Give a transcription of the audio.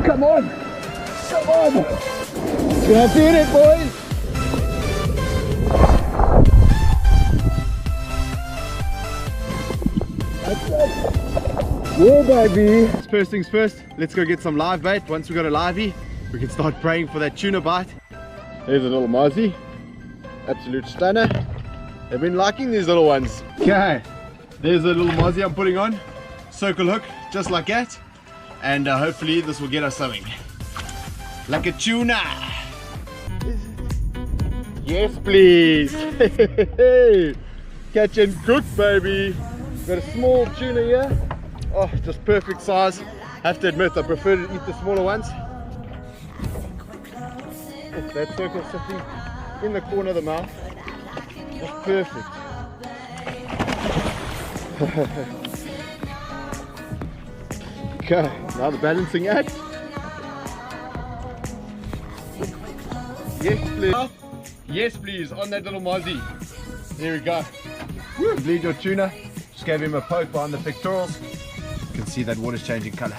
Come on! Come on! Gonna feed it, boys! That's it! Yeah, baby! First things first, let's go get some live bait. Once we got a livey, we can start praying for that tuna bite. There's a little mozzie. Absolute stunner. I've been liking these little ones. Okay, there's a little mozzie I'm putting on. Circle hook, just like that. And hopefully this will get us something. Like a tuna. Yes, please. Catch and cook, baby. Got a small tuna here. Oh, just perfect size. Have to admit, I prefer to eat the smaller ones. That circle sitting in the corner of the mouth. That's perfect. Okay, now the balancing act. Yes, please. Yes, please, on that little mozzie. There we go. Woo. Bleed your tuna. Just gave him a poke behind the pectorals. You can see that water's changing color.